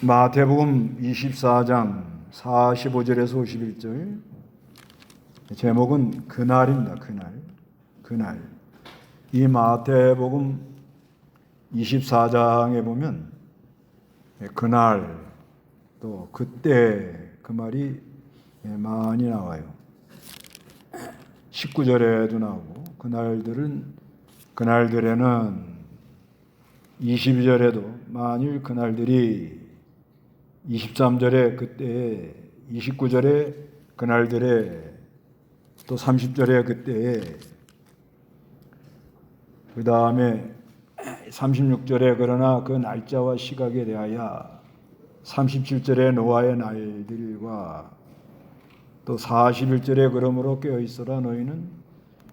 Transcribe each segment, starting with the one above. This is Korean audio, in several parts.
마태복음 24장 45절에서 51절. 제목은 그날입니다. 그날. 이 마태복음 24장에 보면 그날 또 그때 그 말이 많이 나와요. 19절에도 나오고 그날들에는 22절에도 만일 그날들이 23절에 그때에 29절에 그날들에 또 30절에 그때에 그 다음에 36절에 그러나 그 날짜와 시각에 대하여 37절에 노아의 날들과 또 41절에 그러므로 깨어있어라 너희는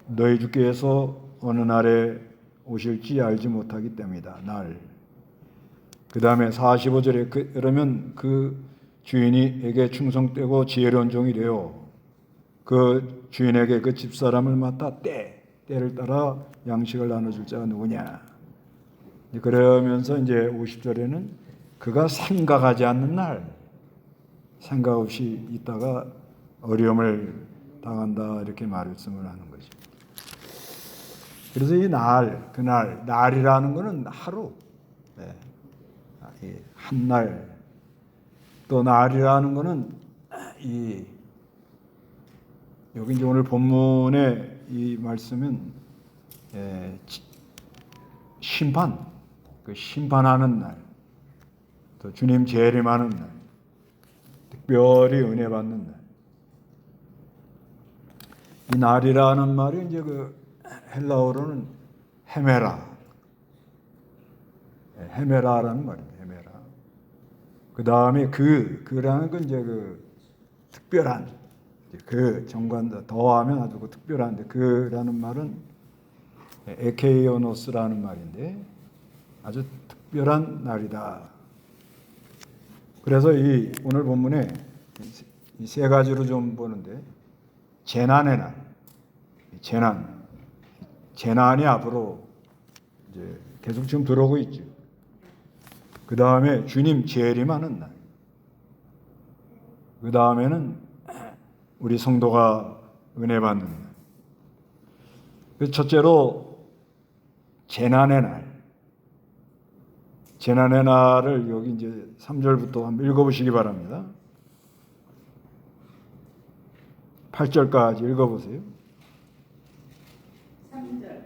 너희 주께서 어느 날에 오실지 알지 못하기 때문이다. 날. 그 다음에 45절에 그러면 그 주인에게 충성되고 지혜로운 종이 되어 그 주인에게 그 집사람을 맡아 때를 따라 양식을 나눠줄 자가 누구냐. 그러면서 이제 50절에는 그가 생각하지 않는 날, 생각 없이 있다가 어려움을 당한다 이렇게 말씀을 하는 거죠. 그래서 이 그날, 날이라는 것은 하루, 한 날, 또 날이라는 것은 여기 이제 오늘 본문의 이 말씀은 심판하는 날, 또 주님 재림하는 날, 특별히 은혜 받는 날. 이 날이라는 말이 이제 그 헬라어로는 헤메라라는 말입니다. 헤메라. 그 다음에 그라는 건 이제 그 특별한, 그 정관다 더하면 아주 그 특별한데 그라는 말은 에케이오노스라는 말인데 아주 특별한 날이다. 그래서 이 오늘 본문에 이 세 가지로 좀 보는데 재난의 날, 재난이 앞으로 이제 계속 지금 들어오고 있죠. 그 다음에 주님 재림하는 날. 그 다음에는 우리 성도가 은혜 받는 날. 첫째로 재난의 날. 재난의 날을 여기 이제 3절부터 한번 읽어보시기 바랍니다. 8절까지 읽어보세요. 3절.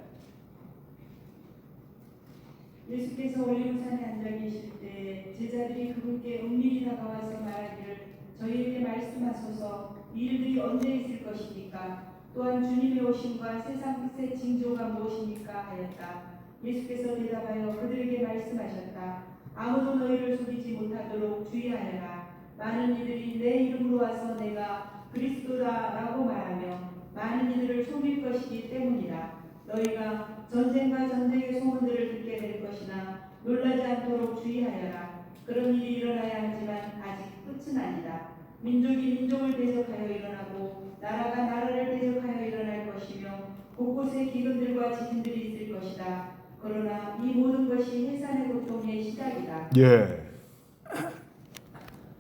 예수께서 올리브산에 앉아 계실 때 제자들이 그분께 은밀히 다가와서 말하기를 저희에게 말씀하소서 이 일들이 언제 있을 것입니까? 또한 주님의 오심과 세상 끝의 징조가 무엇입니까? 하였다. 예수께서 대답하여 그들에게 말씀하셨다. 아무도 너희를 속이지 못하도록 주의하여라. 많은 이들이 내 이름으로 와서 내가 그리스도다라고 말하며 많은 이들을 속일 것이기 때문이다. 너희가 전쟁과 전쟁의 소문들을 듣게 될 것이나 놀라지 않도록 주의하여라. 그런 일이 일어나야 하지만 아직 끝은 아니다. 민족이 민족을 대적하여 일어나고 나라가 나라를 대적하여 일어날 것이며 곳곳에 기근들과 지진들이 있을 것이다. 그러나 이 모든 것이 해산의 고통의 시작이다.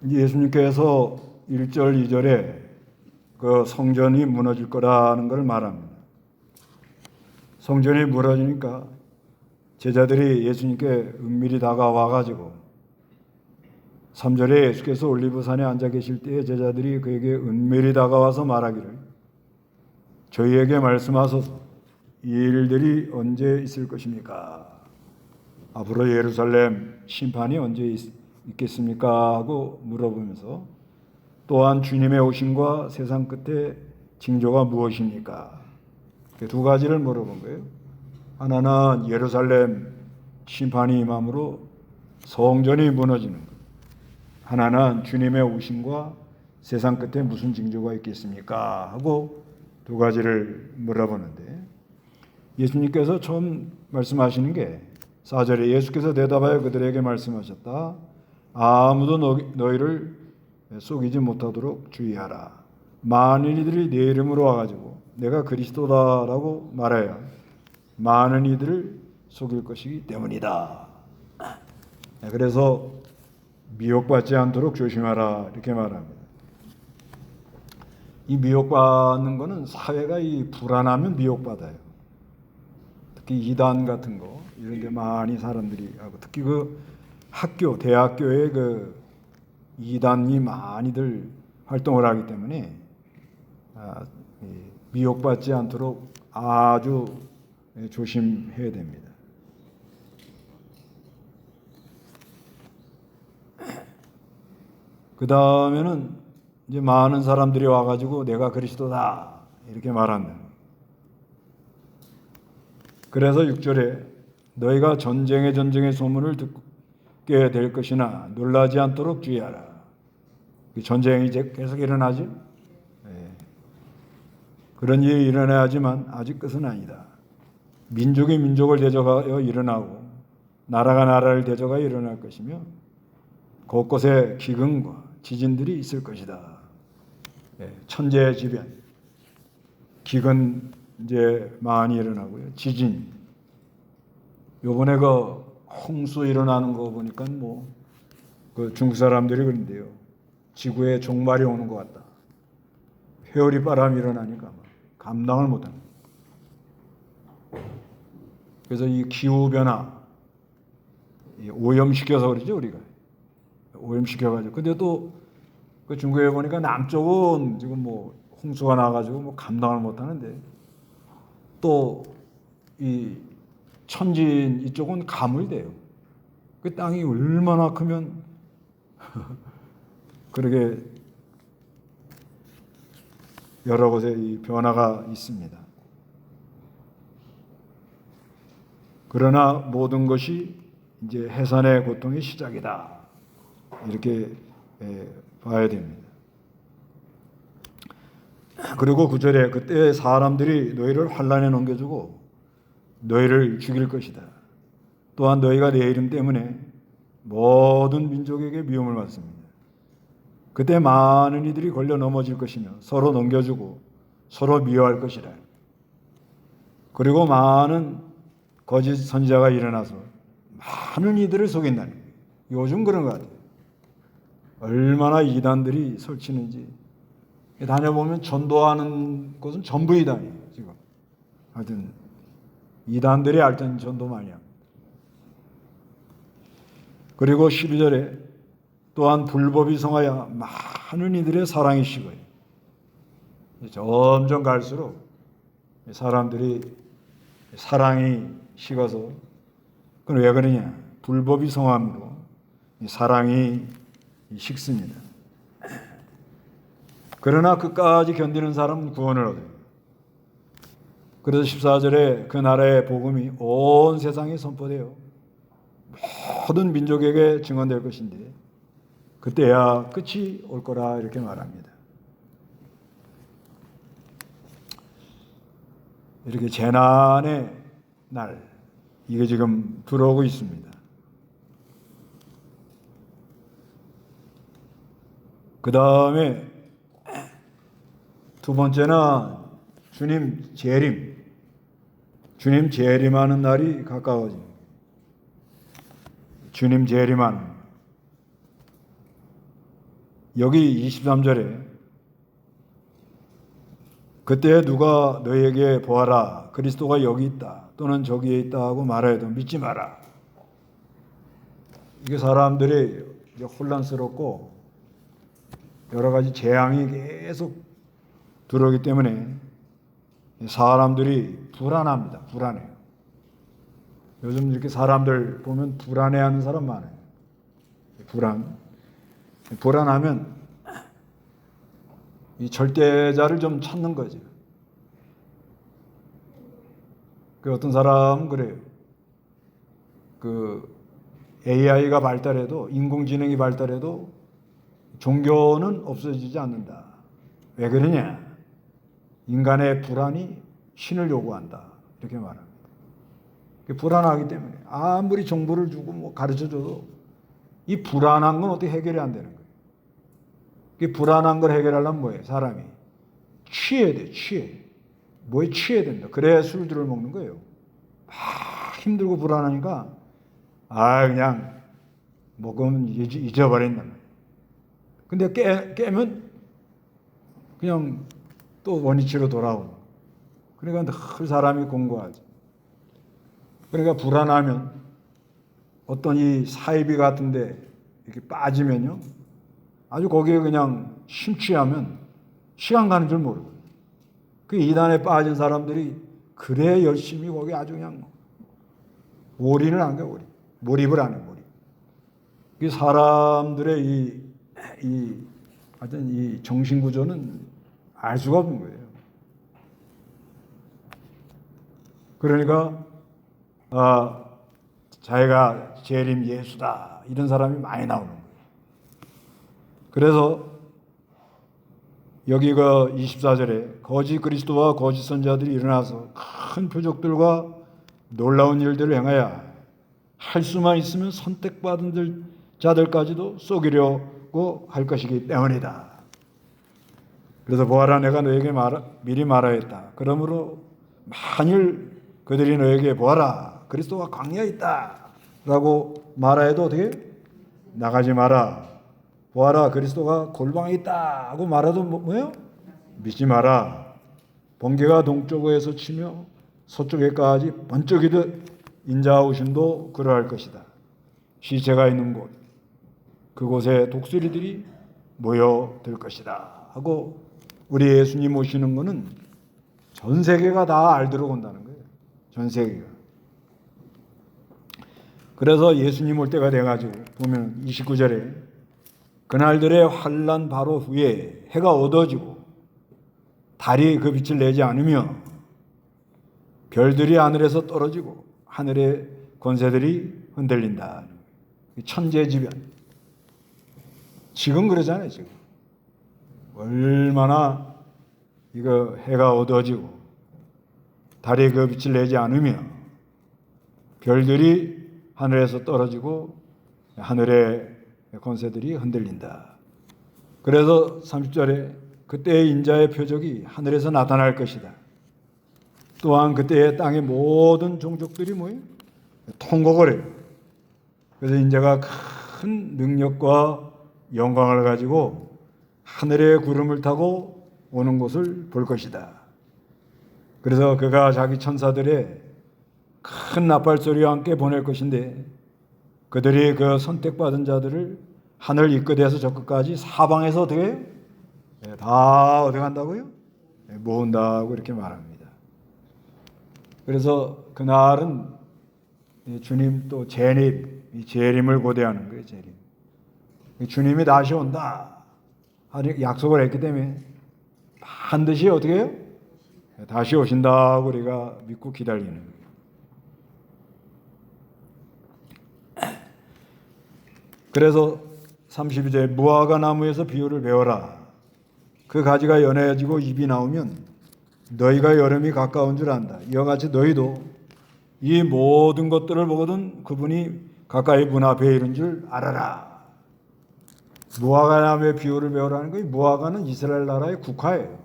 예수님께서 1절, 2절에 그 성전이 무너질 거라는 걸 말합니다. 성전이 무너지니까 제자들이 예수님께 은밀히 다가와가지고 3절에 예수께서 올리브산에 앉아 계실 때에 제자들이 그에게 은밀히 다가와서 말하기를 저희에게 말씀하소서 이 일들이 언제 있을 것입니까? 앞으로 예루살렘 심판이 언제 있겠습니까? 하고 물어보면서 또한 주님의 오심과 세상 끝에 징조가 무엇입니까? 두 가지를 물어본 거예요. 하나는 예루살렘 심판이 임함으로 성전이 무너지는 것. 하나는 주님의 오심과 세상 끝에 무슨 징조가 있겠습니까? 하고 두 가지를 물어보는데 예수님께서 처음 말씀하시는 게 4절에 예수께서 대답하여 그들에게 말씀하셨다. 아무도 너희를 속이지 못하도록 주의하라. 많은 이들이 내 이름으로 와가지고 내가 그리스도다라고 말해야 많은 이들을 속일 것이기 때문이다. 그래서 미혹받지 않도록 조심하라 이렇게 말합니다. 이 미혹받는 거는 사회가 이 불안하면 미혹받아요. 특히 이단 같은 거 이런 데 많이 사람들이 하고 특히 그 학교, 대학교에 그 이단이 많이들 활동을 하기 때문에 미혹받지 않도록 아주 조심해야 됩니다. 그 다음에는 이제 많은 사람들이 와가지고 내가 그리스도다 이렇게 말한다. 그래서 6절에 너희가 전쟁의 소문을 듣게 될 것이나 놀라지 않도록 주의하라. 전쟁이 이제 계속 일어나지? 네. 그런 일이 일어나야지만 아직 끝은 아니다. 민족이 민족을 대적하여 일어나고 나라가 나라를 대적하여 일어날 것이며 곳곳에 기근과 지진들이 있을 것이다. 네. 천재지변, 기근 이제 많이 일어나고요. 지진. 요번에 그 홍수 일어나는 거 보니까 뭐 그 중국 사람들이 그런데요. 지구에 종말이 오는 것 같다. 회오리 바람이 일어나니까 감당을 못합니다. 그래서 이 기후 변화 오염시켜서 그러죠 우리가. 오염시켜가지고. 근데 또 그 중국에 보니까 남쪽은 지금 뭐 홍수가 나가지고 뭐 감당을 못하는데 또 이 천진 이쪽은 가물대요. 그 땅이 얼마나 크면 그러게 여러 곳에 이 변화가 있습니다. 그러나 모든 것이 이제 해산의 고통의 시작이다. 이렇게 봐야 됩니다. 그리고 9절에 그때 사람들이 너희를 환난에 넘겨주고 너희를 죽일 것이다. 또한 너희가 내 이름 때문에 모든 민족에게 미움을 받습니다. 그때 많은 이들이 걸려 넘어질 것이며 서로 넘겨주고 서로 미워할 것이라. 그리고 많은 거짓 선지자가 일어나서 많은 이들을 속인다는 거예요. 요즘 그런 것 같아요. 얼마나 이단들이 설치는지 다녀보면 전도하는 곳은 전부 이단이에요. 지금 하여튼 이단들이 알 때는 전도 많이 합니다. 그리고 12절에 또한 불법이 성하여 많은 이들의 사랑이 식어요. 점점 갈수록 사람들이 사랑이 식어서 그건 왜 그러냐? 불법이 성함으로 사랑이 식습니다. 그러나 끝까지 견디는 사람은 구원을 얻어요. 그래서 14절에 그 나라의 복음이 온 세상에 선포되어 모든 민족에게 증언될 것인데 그때야 끝이 올 거라 이렇게 말합니다. 이렇게 재난의 날 이게 지금 들어오고 있습니다. 그 다음에 두 번째는 주님 재림하는 날이 가까워집니다. 주님 재림하는 여기 23절에 그때 누가 너에게 보아라 그리스도가 여기 있다 또는 저기에 있다 하고 말해도 믿지 마라. 이게 사람들이 이제 혼란스럽고 여러 가지 재앙이 계속 들어오기 때문에 사람들이 불안합니다. 불안해요. 요즘 이렇게 사람들 보면 불안해하는 사람 많아요. 불안하면 이 절대자를 좀 찾는 거죠. 그 어떤 사람은 그래요. 그 AI가 발달해도 인공지능이 발달해도 종교는 없어지지 않는다. 왜 그러냐? 인간의 불안이 신을 요구한다. 이렇게 말합니다. 불안하기 때문에 아무리 정보를 주고 뭐 가르쳐줘도 이 불안한 건 어떻게 해결이 안 되는 거예요. 이 불안한 걸 해결하려면 뭐예요? 사람이 취해야 돼. 뭐에 취해야 된다. 그래야 술들을 먹는 거예요. 힘들고 불안하니까 그냥 먹으면 잊어버린단 말이에요. 근데 깨면 그냥 또 원위치로 돌아오는. 그러니까 늘 사람이 공고하지. 그러니까 불안하면 어떤 이 사이비 같은데 이렇게 빠지면요, 아주 거기에 그냥 심취하면 시간 가는 줄 모르고, 그 이단에 빠진 사람들이 그래 열심히 거기 아주 그냥 올인을 한 거예요. 몰입을 하는 몰입. 이 사람들의 하여튼 이 정신 구조는 알 수가 없는 거예요. 그러니까 자기가 재림 예수다 이런 사람이 많이 나오는 거예요. 그래서 여기 그 24절에 거짓 그리스도와 거짓 선자들이 일어나서 큰 표적들과 놀라운 일들을 행하여 할 수만 있으면 선택받은 자들까지도 속이려고 할 것이기 때문이다. 그래서 보아라, 내가 너에게 미리 말하였다. 그러므로 만일 그들이 너에게 보아라, 그리스도가 광야에 있다 라고 말하여도 어떻게? 나가지 마라. 보아라, 그리스도가 골방에 있다 하고 말해도 뭐예요? 믿지 마라. 번개가 동쪽에서 치며 서쪽에까지 번쩍이듯 인자 오심도 그러할 것이다. 시체가 있는 곳, 그곳에 독수리들이 모여들 것이다 하고, 우리 예수님 오시는 거는 전 세계가 다 알도록 온다는 거예요. 전 세계가. 그래서 예수님 올 때가 돼가지고 보면 29절에 그날들의 환난 바로 후에 해가 어두워지고 달이 그 빛을 내지 않으며 별들이 하늘에서 떨어지고 하늘의 권세들이 흔들린다. 천재지변. 지금 그러잖아요. 지금 얼마나 이거 해가 어두워지고 달이 그 빛을 내지 않으며 별들이 하늘에서 떨어지고 하늘의 권세들이 흔들린다. 그래서 30절에 그때의 인자의 표적이 하늘에서 나타날 것이다. 또한 그때의 땅의 모든 종족들이 뭐예요? 통곡을 해요. 그래서 인자가 큰 능력과 영광을 가지고 하늘의 구름을 타고 오는 것을 볼 것이다. 그래서 그가 자기 천사들의 큰 나팔 소리와 함께 보낼 것인데, 그들이 그 선택받은 자들을 하늘 이 끝에서 저 끝까지 사방에서 어떻게 해요? 다 어디 간다고요? 모은다고 이렇게 말합니다. 그래서 그날은 주님 또 재림을 고대하는 거예요. 재림. 주님이 다시 온다 하는 약속을 했기 때문에 반드시 어떻게 해요? 다시 오신다고 우리가 믿고 기다리는 거예요. 그래서 32절에 무화과 나무에서 비유를 배워라. 그 가지가 연해지고 잎이 나오면 너희가 여름이 가까운 줄 안다. 이와 같이 너희도 이 모든 것들을 보거든 그분이 가까이 문 앞에 이른 줄 알아라. 무화과 나무의 비유를 배우라는 거예요. 무화과는 이스라엘 나라의 국화예요.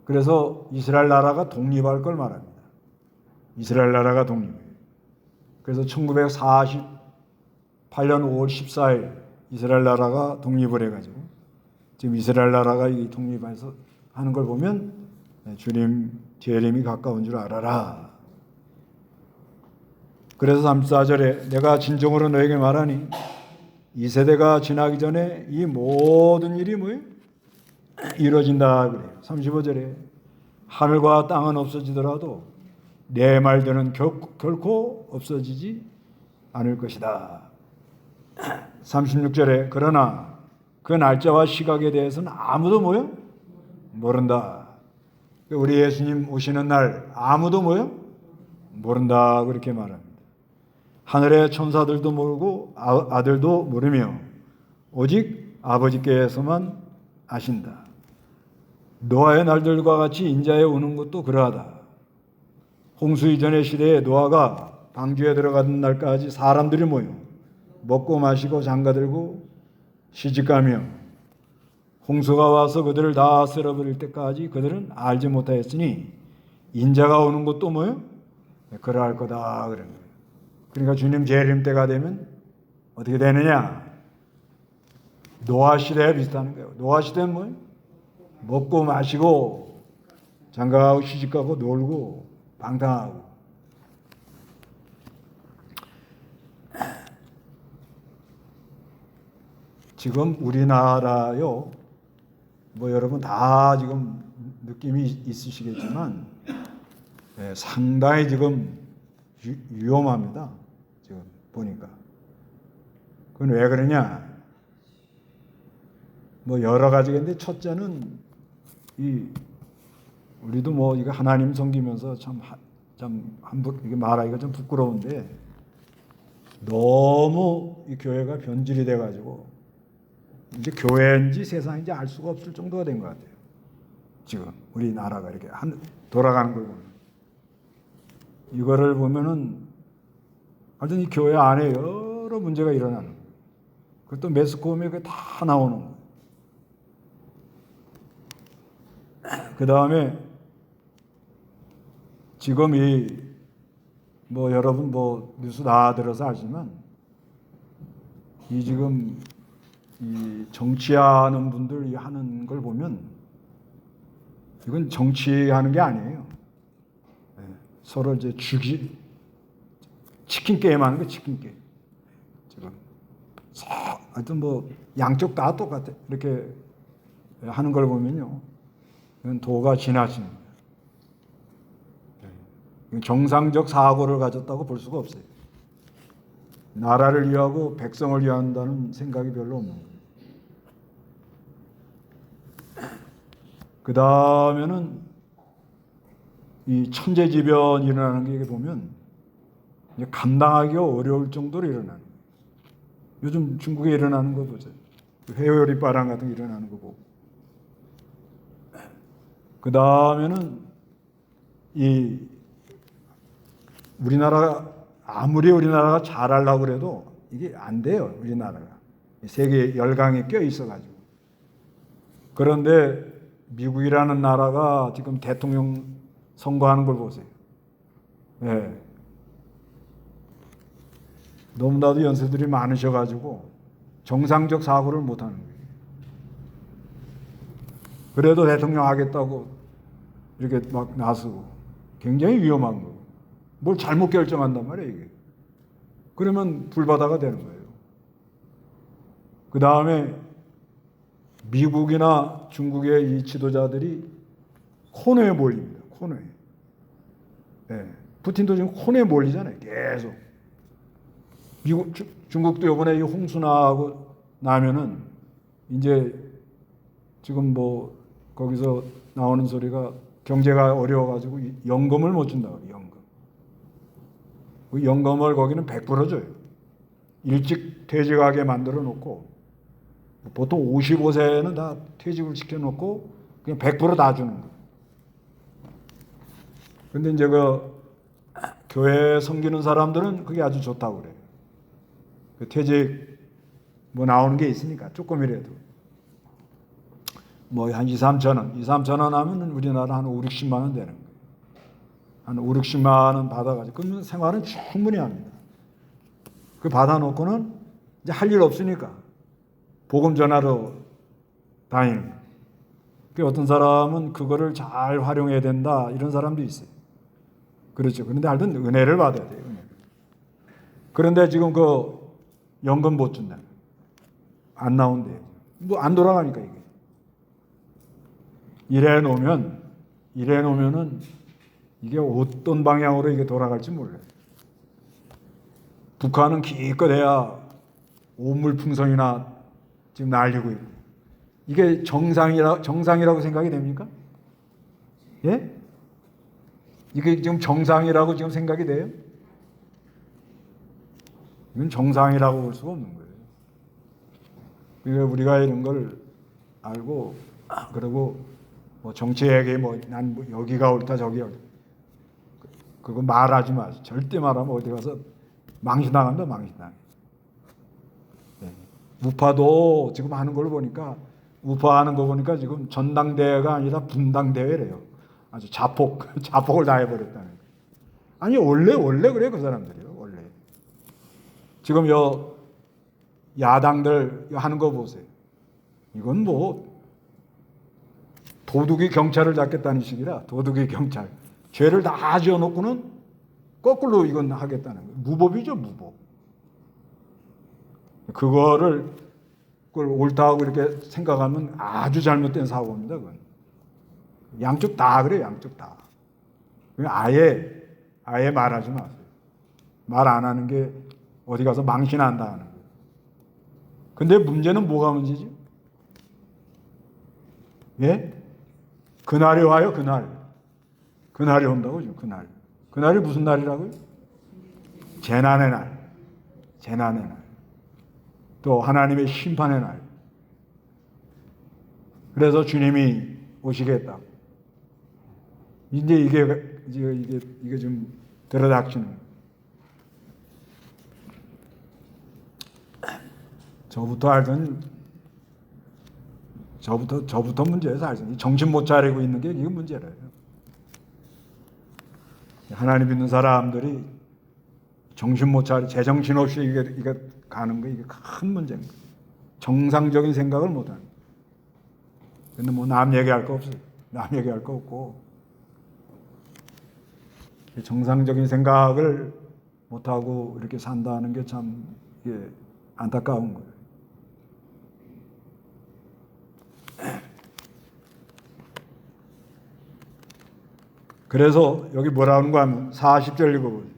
그래서 이스라엘 나라가 독립할 걸 말합니다. 이스라엘 나라가 독립해요. 그래서 1948년 5월 14일 이스라엘 나라가 독립을 해가지고 지금 이스라엘 나라가 이 독립해서 하는 걸 보면 주님 재림이 가까운 줄 알아라. 그래서 34절에 내가 진정으로 너에게 말하니 이 세대가 지나기 전에 이 모든 일이 뭐예요? 이루어진다 그래요. 35절에 하늘과 땅은 없어지더라도 내 말들은 결코 없어지지 않을 것이다. 36절에 그러나 그 날짜와 시각에 대해서는 아무도 뭐요? 모른다. 우리 예수님 오시는 날 아무도 뭐요? 모른다 그렇게 말합니다. 하늘의 천사들도 모르고 아들도 모르며 오직 아버지께서만 아신다. 노아의 날들과 같이 인자에 오는 것도 그러하다. 홍수 이전의 시대에 노아가 방주에 들어가던 날까지 사람들이 모여 먹고 마시고 장가들고 시집가며 홍수가 와서 그들을 다 쓸어버릴 때까지 그들은 알지 못하였으니 인자가 오는 것도 뭐요? 그러할 거다 그런 거예요. 그러니까 주님 재림 때가 되면 어떻게 되느냐? 노아 시대에 비슷한 거예요. 노아 시대는 뭐예요? 먹고 마시고 장가가고 시집가고 놀고 방탕하고. 지금 우리나라요, 뭐 여러분 다 지금 느낌이 있으시겠지만 상당히 지금 위험합니다. 지금 보니까. 그건 왜 그러냐? 뭐 여러 가지인데 첫째는 우리도 뭐 이거 하나님 섬기면서 참 이게 말하기가 좀 부끄러운데 너무 이 교회가 변질이 돼가지고 이제 교회인지 세상인지 알 수가 없을 정도가 된 것 같아요. 지금 우리나라가 이렇게 돌아가는 걸 보면 이거를 보면은 하여튼 이 교회 안에 여러 문제가 일어나는 거예요. 그것도 매스컴에 다 나오는 거예요. 그 다음에 지금 뭐 여러분 뭐 뉴스 다 들어서 아시지만 지금 이 정치하는 분들이 하는 걸 보면 이건 정치하는 게 아니에요. 서로 이제 치킨 게임 하는 거 치킨 게임. 지금 하여튼 뭐 양쪽 다 똑같아. 이렇게 하는 걸 보면요. 이건 도가 지나친 거예요. 이건 정상적 사고를 가졌다고 볼 수가 없어요. 나라를 위하고 백성을 위한다는 생각이 별로 없는 거예요. 그 다음에는 이 천재지변이 일어나는 게 보면 이제 감당하기 어려울 정도로 일어나는 거예요. 요즘 중국에 일어나는 거 보세요. 회오리 바람 같은 게 일어나는 거 보고. 그 다음에는 아무리 우리나라가 잘하려고 그래도 이게 안 돼요. 우리나라가 세계 열강에 껴 있어가지고. 그런데 미국이라는 나라가 지금 대통령 선거하는 걸 보세요. 네. 너무나도 연세들이 많으셔가지고 정상적 사고를 못하는 거예요. 그래도 대통령 하겠다고 이렇게 막 나서고 굉장히 위험한 거고 뭘 잘못 결정한단 말이에요 이게. 그러면 불바다가 되는 거예요. 그 다음에 미국이나 중국의 이 지도자들이 코너에 몰립니다. 코너에. 네. 푸틴도 지금 코너에 몰리잖아요. 계속. 중국도 이번에 이 홍수 나고 나면은 이제 지금 뭐 거기서 나오는 소리가 경제가 어려워가지고 연금을 못 준다고. 연금. 그 연금을 거기는 100% 줘요. 일찍 퇴직하게 만들어 놓고 보통 55세는 다 퇴직을 시켜놓고 그냥 100% 주는 거예요. 근데 이제 교회 섬기는 사람들은 그게 아주 좋다고 그래요. 그 퇴직 뭐 나오는 게 있으니까 조금이라도 뭐 한 2, 3천 원, 2, 3천 원 하면 우리나라 한 5, 60만 원 되는 거예요. 한 5, 60만 원 받아가지고 그러면 생활은 충분히 합니다. 그 받아놓고는 이제 할 일 없으니까 복음 전하러 다니는 거예요. 그 어떤 사람은 그거를 잘 활용해야 된다 이런 사람도 있어요. 그렇죠. 그런데 하여튼 은혜를 받아야 돼요. 은혜. 그런데 지금 연금 못 준다. 안 나온대요. 뭐 안 돌아가니까 이게. 이래 놓으면은 이게 어떤 방향으로 이게 돌아갈지 몰라요. 북한은 기껏 해야 오물풍선이나 지금 날리고 있고. 이게 정상이라고 생각이 됩니까? 예? 이게 지금 정상이라고 지금 생각이 돼요? 이건 정상이라고 볼 수가 없는 거예요. 그러니까 우리가 이런 걸 알고 그리고 뭐 정치에게 난 여기가 옳다 저기가 옳다 그거 말하지 마세요. 절대 말하면 어디 가서 망신당한다 망신당. 네. 우파도 지금 하는 걸 보니까 우파하는 거 보니까 지금 전당대회가 아니라 분당대회래요. 아주 자폭을 다 해버렸다는 거예요. 아니 원래 그래 그 사람들이요 원래. 지금 야당들 하는 거 보세요. 이건 뭐 도둑이 경찰을 잡겠다는 식이라, 도둑이 경찰. 죄를 다 지어놓고는 거꾸로 이건 하겠다는 거예요. 무법이죠, 무법. 그걸 옳다고 이렇게 생각하면 아주 잘못된 사고입니다. 그건. 양쪽 다 그래요, 양쪽 다. 아예 말하지 마세요. 말 안 하는 게 어디 가서 망신 안 당하는 거예요. 근데 문제는 뭐가 문제지? 예? 그날이 와요, 그날. 그날이 온다고, 그날. 그날이 무슨 날이라고요? 재난의 날. 재난의 날. 또 하나님의 심판의 날. 그래서 주님이 오시겠다고. 이제 이게 좀 들어닥치는. 저부터 문제예요, 사실. 정신 못 차리고 있는 게 이게 문제래요. 하나님 믿는 사람들이 정신 못 차리, 제정신 없이 이게 가는 거, 이게 큰 문제입니다. 정상적인 생각을 못 하는. 근데 뭐 남 얘기할 거 없어요. 남 얘기할 거 없고. 정상적인 생각을 못 하고 이렇게 산다는 게 참 안타까운 거예요. 그래서 여기 뭐라는가 하면 40절 읽어보세요.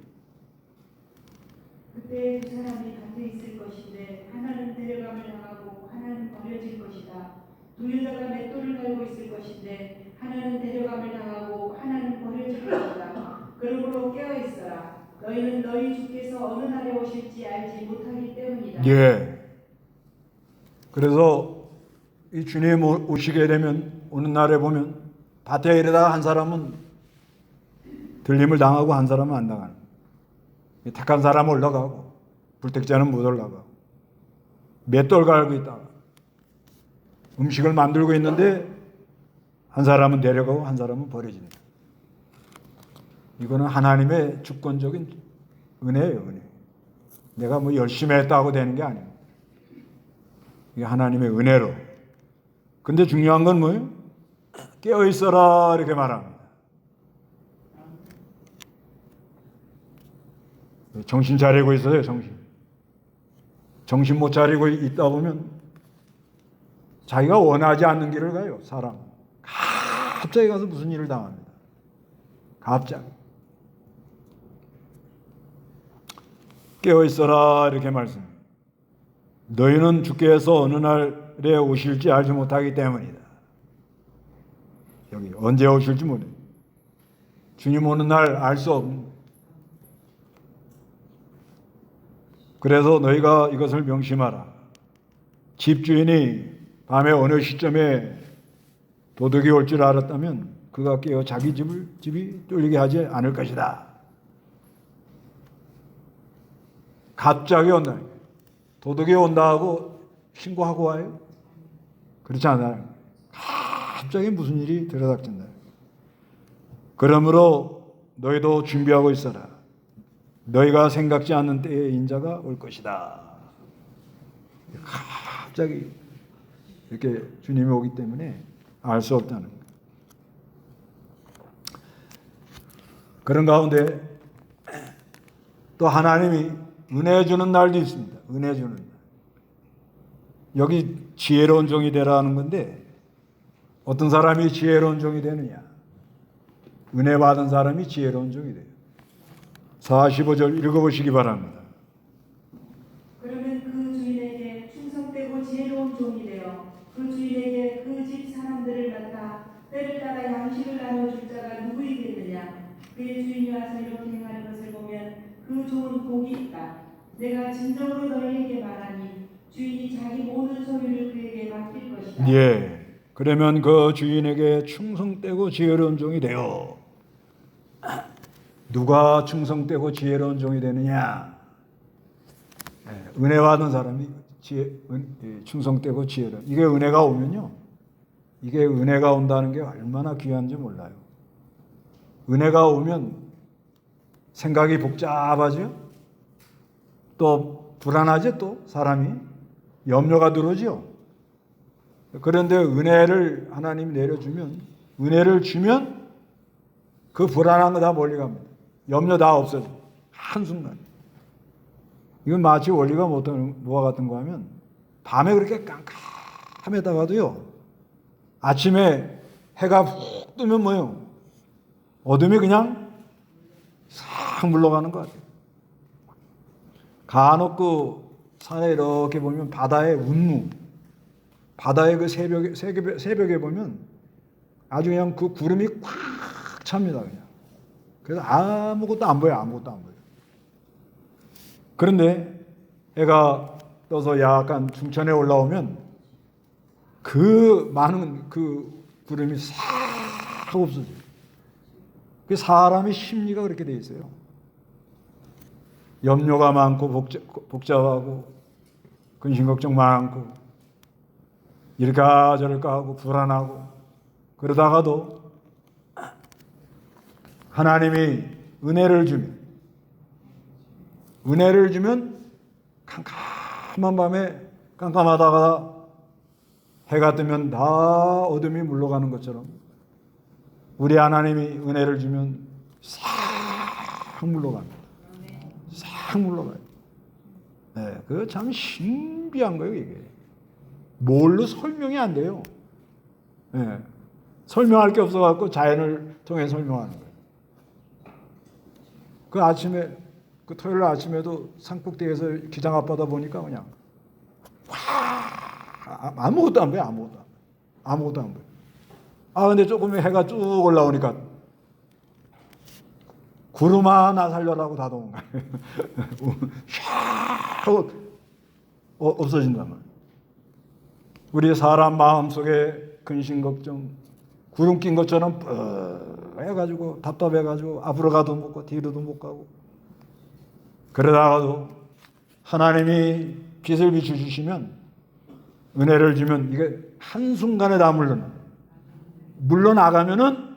그때 두 사람이 같이 있을 것인데 하나는 데려감을 당하고 하나는 버려질 것이다. 두 여자가 맷돌을 갈고 있을 것인데 하나는 데려감을 당하고 하나는 버려질 것이다. 그러므로 깨어있어라. 너희는 너희 주께서 어느 날에 오실지 알지 못하기 때문이다. 예. 그래서 이 주님 오시게 되면 어느 날에 보면 밭에 이르다가 한 사람은 들림을 당하고 한 사람은 안 당하는. 택한 사람은 올라가고 불택자는 못 올라가고 맷돌 갈고 있다가 음식을 만들고 있는데 한 사람은 내려가고 한 사람은 버려진다. 이거는 하나님의 주권적인 은혜예요, 은혜. 내가 뭐 열심히 했다고 되는 게 아니에요. 이게 하나님의 은혜로. 근데 중요한 건 뭐예요? 깨어 있어라 이렇게 말합니다. 정신 차리고 있어요, 정신. 정신 못 차리고 있다 보면 자기가 원하지 않는 길을 가요, 사람. 갑자기 가서 무슨 일을 당합니다. 갑자기. 깨어 있어라 이렇게 말씀. 너희는 주께서 어느 날에 오실지 알지 못하기 때문이다. 여기 언제 오실지 모르. 주님 오는 날 알 수 없는. 그래서 너희가 이것을 명심하라. 집주인이 밤에 어느 시점에 도둑이 올 줄 알았다면 그가 깨어 자기 집이 뚫리게 하지 않을 것이다. 갑자기 온다. 도둑이 온다 하고 신고하고 와요? 그렇지 않아요. 갑자기 무슨 일이 들어닥친다. 그러므로 너희도 준비하고 있어라. 너희가 생각지 않는 때에 인자가 올 것이다. 갑자기 이렇게 주님이 오기 때문에 알 수 없다는 거예요. 그런 가운데 또 하나님이 은혜 주는 날도 있습니다. 은혜 주는 날. 여기 지혜로운 종이 되라는 건데 어떤 사람이 지혜로운 종이 되느냐? 은혜 받은 사람이 지혜로운 종이 돼요. 45절 읽어보시기 바랍니다. 그러면 그 주인에게 충성되고 지혜로운 종이 되어 그 주인에게 그 집 사람들을 맡아 때를 따라 양식을 나눠줄 자가 누구이겠느냐. 그의 주인이 와서 이렇게 행하는 것을 보면 그 종은 복이 있다. 내가 진정으로 너희에게 말하니 주인이 자기 모든 소유를 그에게 맡길 것이다. 예. 그러면 그 주인에게 충성되고 지혜로운 종이 되어. 누가 충성되고 지혜로운 종이 되느냐? 은혜 받은 사람이 충성되고 지혜로운. 이게 은혜가 오면요. 이게 은혜가 온다는 게 얼마나 귀한지 몰라요. 은혜가 오면 생각이 복잡하죠. 또 불안하죠. 또 사람이 염려가 들어오죠. 그런데 은혜를 하나님이 내려주면, 은혜를 주면 그 불안한 거 다 멀리 갑니다. 염려 다 없어져. 한순간. 이건 마치 원리가 뭐와 같은가 하면 밤에 그렇게 깜깜하다가도요, 아침에 해가 훅 뜨면 뭐예요? 어둠이 그냥 싹 물러가는 것 같아요. 간혹 그 산에 이렇게 보면 바다의 운무, 바다의 그 새벽에 보면 아주 그냥 그 구름이 꽉 찹니다. 그냥. 그래서 아무것도 안 보여요. 아무것도 안 보여요. 그런데 해가 떠서 약간 중천에 올라오면 그 많은 그 구름이 싹 없어져요. 그 사람의 심리가 그렇게 돼 있어요. 염려가 많고 복잡하고 근심 걱정 많고 이럴까 저럴까 하고 불안하고 그러다가도 하나님이 은혜를 주면 캄캄한 밤에 깜깜하다가 해가 뜨면 다 어둠이 물러가는 것처럼 우리 하나님이 은혜를 주면 싹 물러갑니다. 싹 물러가요. 네, 그거 참 신비한 거예요, 이게. 뭘로 설명이 안 돼요. 네, 설명할 게 없어갖고 자연을 통해 설명하는 거예요. 그 아침에, 그 토요일 아침에도 산꼭대기에서 기장 앞바다 보니까 그냥, 와, 아무것도 안 보여, 아무것도 안 보여. 근데 조금 해가 쭉 올라오니까 구름 하나 살려라고 다 도망가요. 샥 없어진단 말이에요. 우리 사람 마음속에 근심 걱정 구름 낀 것처럼 해가지고 답답해가지고 앞으로 가도 못 가고 뒤로도 못 가고 그러다가도 하나님이 빛을 비춰주시면 은혜를 주면 이게 한순간에 다 물러나가면은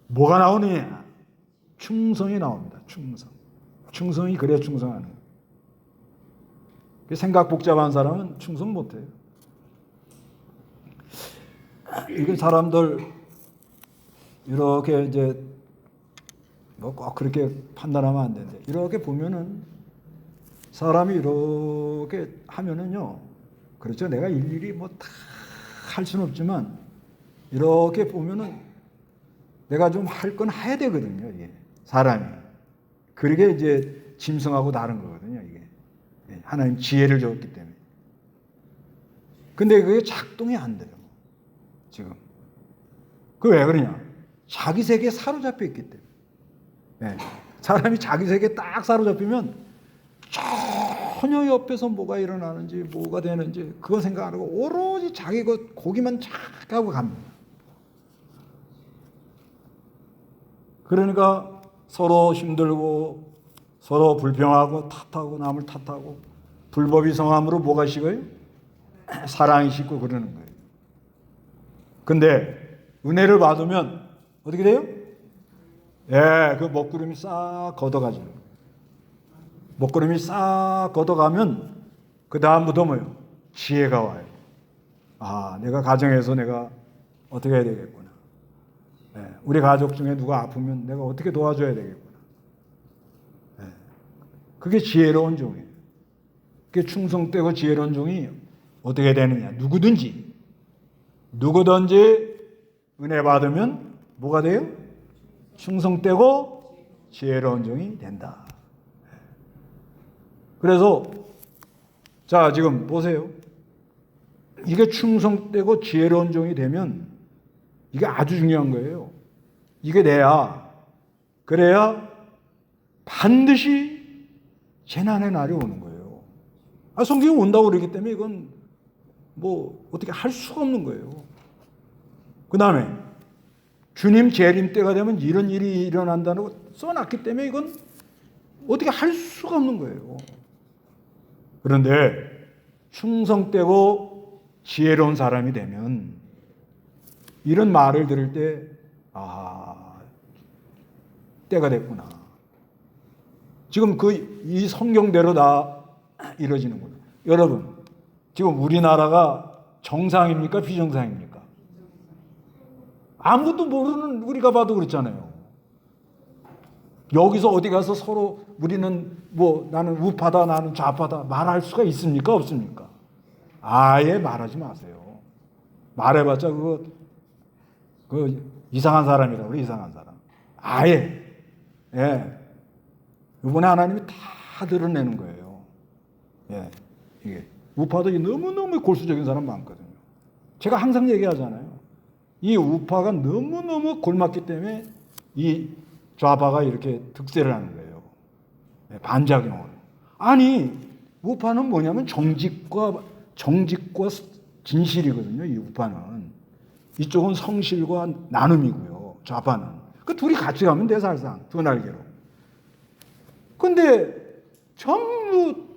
뭐가 나오느냐? 충성이 나옵니다. 충성이 그래야 충성하는 거예요. 생각 복잡한 사람은 충성 못해요. 이게 사람들 이렇게 이제 뭐 꼭 그렇게 판단하면 안 되는데 이렇게 보면은 사람이 이렇게 하면은요, 그렇죠. 내가 일일이 뭐 다 할 수는 없지만 이렇게 보면은 내가 좀 할 건 해야 되거든요. 이게 사람이 그러게 이제 짐승하고 다른 거거든요. 이게 하나님 지혜를 줬기 때문에. 근데 그게 작동이 안 돼요. 지금 그 왜 그러냐? 자기 세계에 사로잡혀 있기 때문에. 네. 사람이 자기 세계에 딱 사로잡히면 전혀 옆에서 뭐가 일어나는지 뭐가 되는지 그거 생각 안 하고 오로지 자기 고기만 착 하고 갑니다. 그러니까 서로 힘들고 서로 불평하고 탓하고 남을 탓하고 불법이 성함으로 뭐가 식어요? 사랑이 식고 그러는 거예요. 근데 은혜를 받으면 어떻게 돼요? 그 먹구름이 싹 걷어가죠. 먹구름이 싹 걷어가면 그 다음부터 뭐예요? 지혜가 와요. 내가 가정에서 내가 어떻게 해야 되겠구나. 우리 가족 중에 누가 아프면 내가 어떻게 도와줘야 되겠구나. 그게 지혜로운 종이에요. 그게 충성되고 지혜로운 종이 어떻게 되느냐. 누구든지 은혜 받으면 뭐가 돼요? 충성되고 지혜로운 종이 된다. 그래서 자 지금 보세요. 이게 충성되고 지혜로운 종이 되면 이게 아주 중요한 거예요. 이게 그래야 반드시 재난의 날이 오는 거예요. 성경이 온다고 그러기 때문에 이건 뭐 어떻게 할 수가 없는 거예요. 그 다음에 주님 재림 때가 되면 이런 일이 일어난다고 써놨기 때문에 이건 어떻게 할 수가 없는 거예요. 그런데 충성되고 지혜로운 사람이 되면 이런 말을 들을 때 때가 됐구나. 지금 이 성경대로 다 이루어지는구나. 여러분, 지금 우리나라가 정상입니까? 비정상입니까? 아무것도 모르는 우리가 봐도 그렇잖아요. 여기서 어디 가서 서로 우리는 뭐 나는 우파다 나는 좌파다 말할 수가 있습니까? 없습니까? 아예 말하지 마세요. 말해봤자 그 이상한 사람이라고 그래. 이상한 사람. 아예. 예. 이번에 하나님이 다 드러내는 거예요. 예. 이게 우파도 너무너무 골수적인 사람 많거든요. 제가 항상 얘기하잖아요. 이 우파가 너무너무 골맞기 때문에 이 좌파가 이렇게 득세를 하는 거예요. 예, 반작용을. 아니, 우파는 뭐냐면 정직과 진실이거든요. 이 우파는. 이쪽은 성실과 나눔이고요. 좌파는. 그 둘이 같이 가면 돼, 살상. 두 날개로. 근데 전부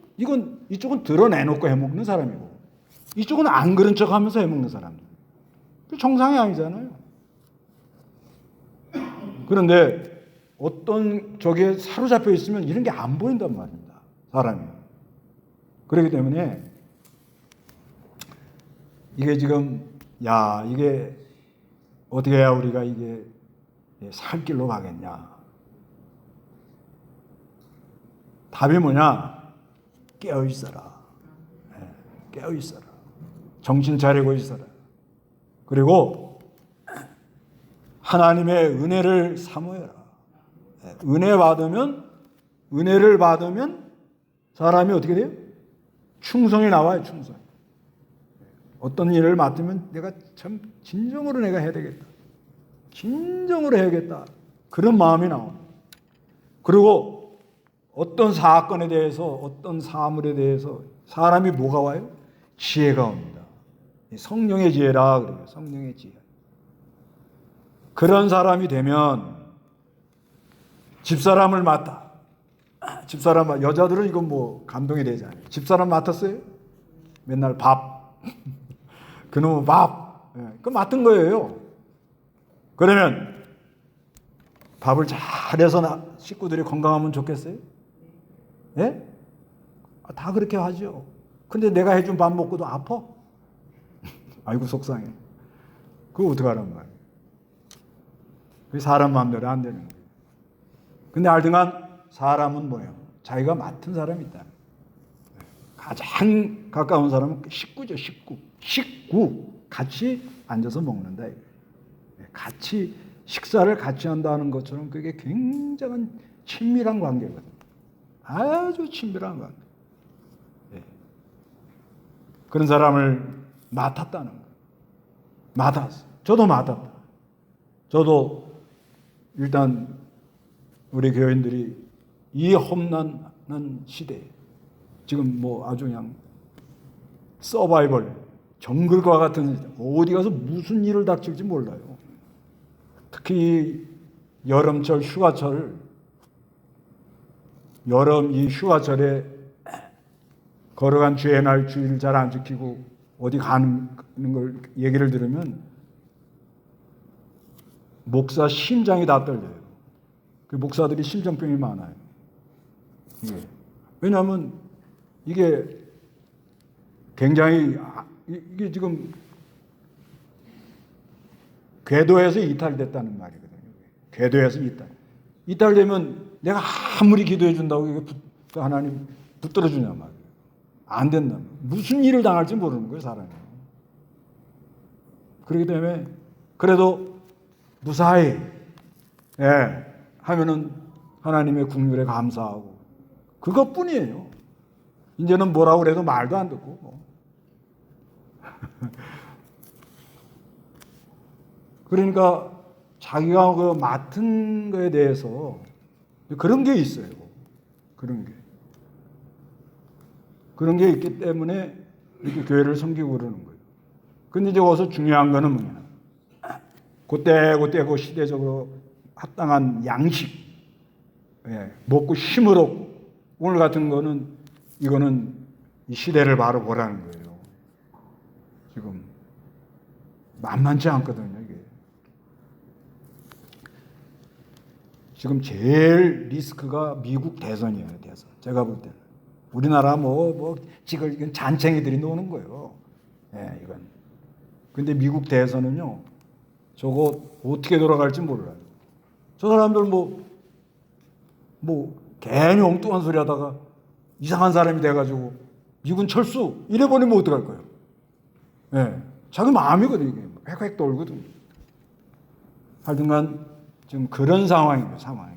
이쪽은 드러내놓고 해먹는 사람이고 이쪽은 안 그런 척 하면서 해먹는 사람들. 정상이 아니잖아요. 그런데 어떤 저게 사로잡혀 있으면 이런 게 안 보인단 말입니다. 사람이. 그렇기 때문에 이게 지금 이게 어떻게 해야 우리가 이게 살 길로 가겠냐. 답이 뭐냐? 깨어 있어라. 깨어 있어라. 정신 차리고 있어라. 그리고 하나님의 은혜를 사모해라. 은혜를 받으면 사람이 어떻게 돼요? 충성이 나와요. 충성. 어떤 일을 맡으면 내가 참 진정으로 내가 해야 되겠다. 진정으로 해야겠다. 그런 마음이 나옵니다. 그리고 어떤 사건에 대해서 어떤 사물에 대해서 사람이 뭐가 와요? 지혜가 옵니다. 성령의 지혜라 그래요. 성령의 지혜. 그런 사람이 되면 집사람을 맡아. 여자들은 이건 뭐 감동이 되지 않아요. 집사람 맡았어요? 맨날 밥. 그놈의 밥. 그거 맡은 거예요. 그러면 밥을 잘해서 식구들이 건강하면 좋겠어요? 예? 다 그렇게 하죠. 근데 내가 해준 밥 먹고도 아파? 아이고 속상해. 그거 어떡하란 말이에요. 그게 사람 마음대로 안 되는 거예요. 근데 알등한 사람은 뭐예요? 자기가 맡은 사람이 있다. 가장 가까운 사람은 식구죠. 식구. 같이 앉아서 먹는다. 같이 식사를 같이 한다는 것처럼 그게 굉장한 친밀한 관계거든요. 아주 친밀한 관계. 그런 사람을 맡았다는 거예요. 맡았어. 저도 맡았다. 저도 일단 우리 교인들이 이 험난한 시대에 지금 뭐 아주 그냥 서바이벌 정글과 같은 시대, 어디 가서 무슨 일을 닥칠지 몰라요. 특히 여름철 휴가철 이 휴가철에 걸어간 주의 날 주의를 잘 안 지키고 어디 가는 걸 얘기를 들으면 목사 심장이 다 떨려요. 그 목사들이 심장병이 많아요. 왜냐하면 이게 굉장히 이게 지금 궤도에서 이탈됐다는 말이거든요. 궤도에서 이탈되면 내가 아무리 기도해 준다고 이게 하나님 붙들어 주냐 말이에요. 안 된다. 무슨 일을 당할지 모르는 거예요, 사람이. 그렇기 때문에 그래도 무사히 하면은 하나님의 긍휼에 감사하고 그것뿐이에요. 이제는 뭐라고 그래도 말도 안 듣고 뭐. 그러니까 자기가 그 맡은 거에 대해서 그런 게 있어요. 그런 게 있기 때문에 이렇게 교회를 섬기고 그러는 거예요. 근데 이제 어서 중요한 거는 뭐냐. 그때 그 시대적으로 합당한 양식, 먹고 힘을 얻고 오늘 같은 거는 이거는 이 시대를 바로 보라는 거예요. 지금 만만치 않거든요, 이게. 지금 제일 리스크가 미국 대선이에요, 대선. 제가 볼 때는. 우리나라 지금 이건 잔챙이들이 노는 거예요. 예, 이건. 근데 미국 대선은요, 저거 어떻게 돌아갈지 몰라요. 저 사람들 괜히 엉뚱한 소리 하다가 이상한 사람이 돼가지고 미군 철수 이래버리면 어떡할 거예요? 예, 자기 마음이거든, 이게. 획획 돌거든. 하여튼간 지금 그런 상황입니다, 상황이.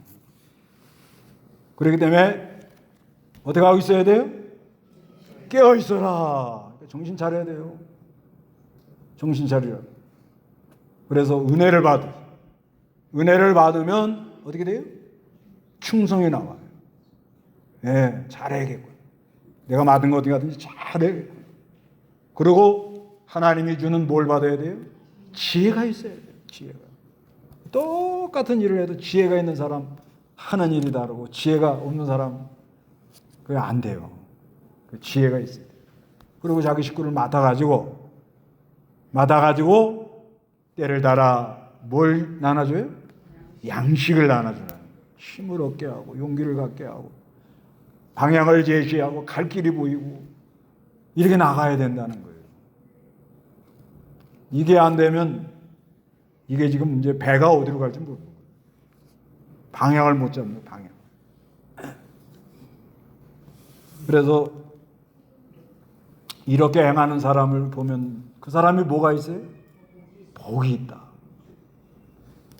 그렇기 때문에 어떻게 하고 있어야 돼요? 깨어 있어라. 정신 차려야 돼요. 정신 차리라. 그래서 은혜를 받으면 어떻게 돼요? 충성이 나와요. 예, 잘해야겠고. 내가 맡은 거 어디 가든지 잘해야겠고. 그리고 하나님이 주는 뭘 받아야 돼요? 지혜가 있어야 돼요. 지혜가. 똑같은 일을 해도 지혜가 있는 사람 하는 일이 다르고 지혜가 없는 사람 그게 안 돼요. 그 지혜가 있어야 돼요. 그리고 자기 식구를 맡아가지고 때를 달아 뭘 나눠줘요? 양식을 나눠줘요. 힘을 얻게 하고 용기를 갖게 하고 방향을 제시하고 갈 길이 보이고 이렇게 나가야 된다는 거예요. 이게 안 되면 이게 지금 이제 배가 어디로 갈지 모르는 거예요. 방향을 못 잡는 방향. 그래서 이렇게 행하는 사람을 보면 그 사람이 뭐가 있어요? 복이 있다.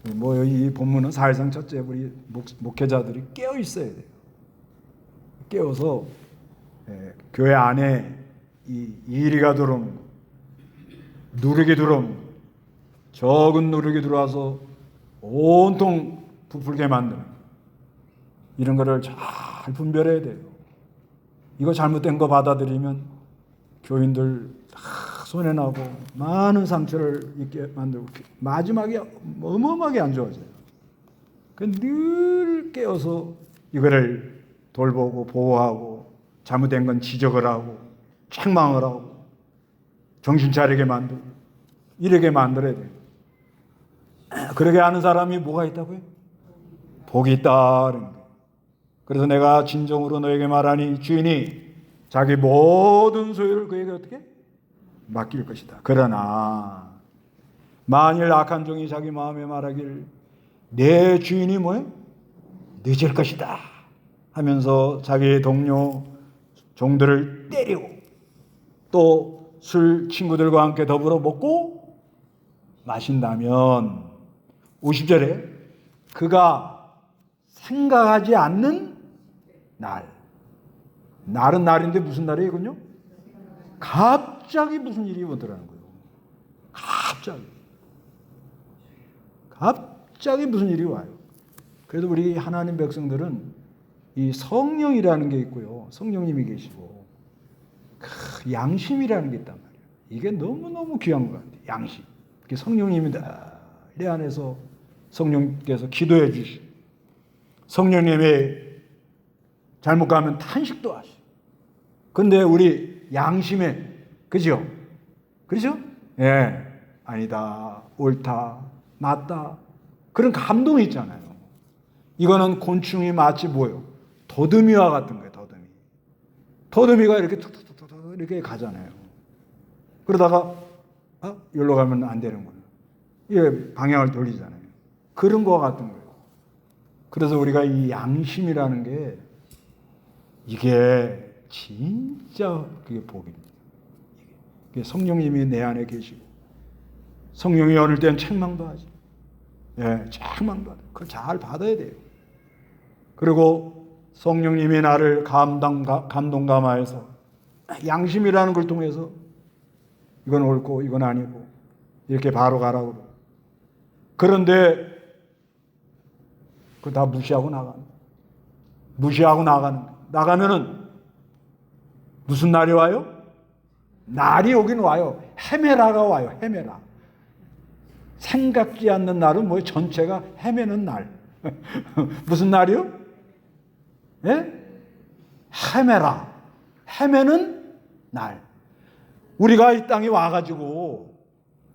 이 본문은 사실상 첫째 우리 목회자들이 깨어 있어야 돼요. 깨어서 교회 안에 이 이리가 들어오는 거, 누룩이 들어오는 거, 적은 누룩이 들어와서 온통 부풀게 만드는 거. 이런 거를 잘 분별해야 돼요. 이거 잘못된 거 받아들이면 교인들 다 손해나고 많은 상처를 입게 만들고 마지막에 어마어마하게 안 좋아져요. 늘 깨어서 이거를 돌보고 보호하고 잘못된 건 지적을 하고 책망을 하고 정신 차리게 만들고 이렇게 만들어야 돼요. 그렇게 하는 사람이 뭐가 있다고요? 복이 있다. 그래서 내가 진정으로 너에게 말하니 주인이 자기 모든 소유를 그에게 어떻게? 맡길 것이다. 그러나 만일 악한 종이 자기 마음에 말하길 내 주인이 뭐예요? 늦을 것이다 하면서 자기의 동료 종들을 때리고 또 술 친구들과 함께 더불어 먹고 마신다면 50절에 그가 생각하지 않는 날은 날인데 무슨 날이에요 이건요? 갑자기 무슨 일이 오더라는 거예요. 갑자기 무슨 일이 와요. 그래도 우리 하나님 백성들은 이 성령이라는 게 있고요. 성령님이 계시고 양심이라는 게 있단 말이에요. 이게 너무너무 귀한 것 같아요. 양심. 성령님이다. 내 안에서 성령께서 기도해 주시고 성령님이 잘못 가면 탄식도 하시고 근데 우리 양심에 그죠? 그렇죠? 예, 아니다, 옳다, 맞다 그런 감동이 있잖아요. 이거는 곤충이 마치 뭐예요? 더듬이와 같은 거예요. 더듬이가 이렇게 툭툭툭툭 이렇게 가잖아요. 그러다가 여기로 가면 안 되는 거예요. 이게 방향을 돌리잖아요. 그런 거와 같은 거예요. 그래서 우리가 이 양심이라는 게 이게 진짜 그게 복입니다. 이게 성령님이 내 안에 계시고 성령이 어느 때는 책망도 하지. 예, 책망도 하죠. 그걸 잘 받아야 돼요. 그리고 성령님이 나를 감동감화해서 양심이라는 걸 통해서 이건 옳고 이건 아니고 이렇게 바로 가라고. 그런데 그거 다 무시하고 나가면은 무슨 날이 와요? 날이 오긴 와요. 헤매라가 와요. 헤매라. 생각지 않는 날은 뭐예요? 전체가 헤매는 날. 무슨 날이요? 예? 헤매라. 헤매는 날. 우리가 이 땅에 와가지고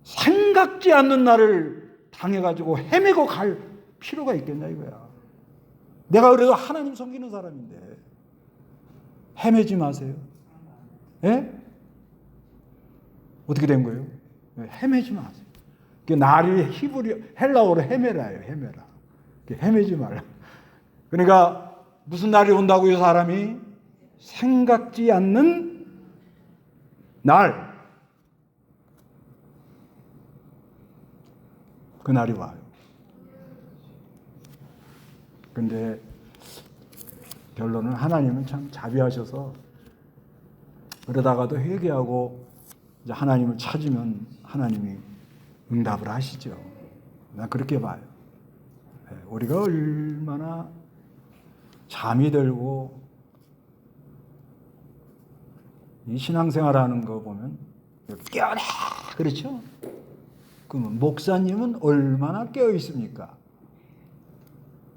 생각지 않는 날을 당해가지고 헤매고 갈 필요가 있겠냐 이거야. 내가 그래도 하나님 섬기는 사람인데 헤매지 마세요. 예? 어떻게 된 거예요? 헤매지 마세요. 날이 헬라어로 헤매라예요. 헤매라. 헤매지 말라. 그러니까 무슨 날이 온다고요, 사람이? 생각지 않는 날. 그 날이 와요. 근데 결론은 하나님은 참 자비하셔서 그러다가도 회개하고 이제 하나님을 찾으면 하나님이 응답을 하시죠. 난 그렇게 봐요. 우리가 얼마나 잠이 들고 이 신앙생활하는 거 보면 깨어라 그렇죠? 그러면 목사님은 얼마나 깨어 있습니까?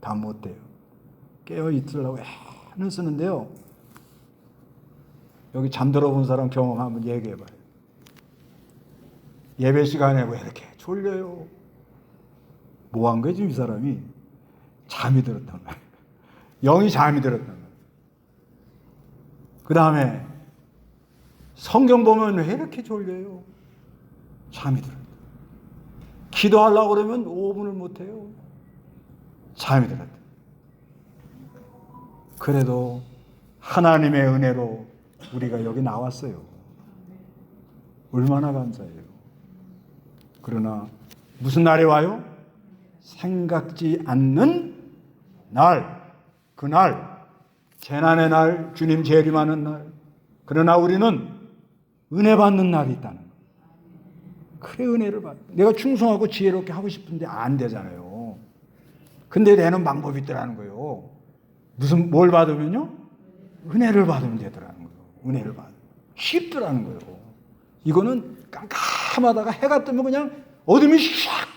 다 못 돼요. 깨어 있으려고 애는 쓰는데요. 여기 잠들어 본 사람 경험 한번 얘기해 봐요. 예배 시간에 왜 이렇게 졸려요? 뭐 한 거지, 이 사람이? 잠이 들었단 말이에요. 영이 잠이 들었단 말이에요. 그 다음에 성경 보면 왜 이렇게 졸려요? 잠이 들어요. 기도하려고 그러면 5분을 못 해요. 잠이 들었다. 그래도 하나님의 은혜로 우리가 여기 나왔어요. 얼마나 감사해요. 그러나 무슨 날이 와요? 생각지 않는 날, 그날, 재난의 날, 주님 재림하는 날. 그러나 우리는 은혜 받는 날이 있다는 거예요. 그래, 은혜를 받. 내가 충성하고 지혜롭게 하고 싶은데 안 되잖아요. 근데 되는 방법이 있더라는 거예요. 뭘 받으면요? 은혜를 받으면 되더라는 거예요. 은혜를 받으면. 쉽더라는 거예요. 이거는 깜깜하다가 해가 뜨면 그냥 어둠이 샥!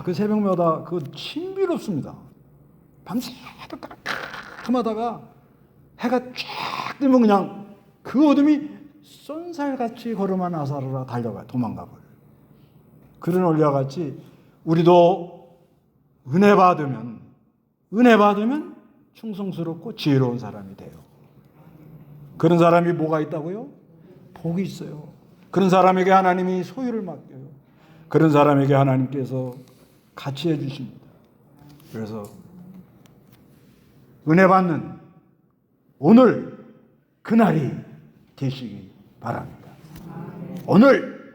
그 새벽마다 그거 신비롭습니다. 밤새도 깜깜하다가 해가 쫙 뜨면 그냥 그 어둠이 쏜살같이 걸음한 아사르라 달려가 도망가 버려요. 그런 원리와 같이 우리도 은혜 받으면 충성스럽고 지혜로운 사람이 돼요. 그런 사람이 뭐가 있다고요? 복이 있어요. 그런 사람에게 하나님이 소유를 맡겨요. 그런 사람에게 하나님께서 같이 해주십니다. 그래서 은혜 받는 오늘 그날이 되시기 바랍니다. 오늘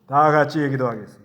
다 같이 기도하겠습니다.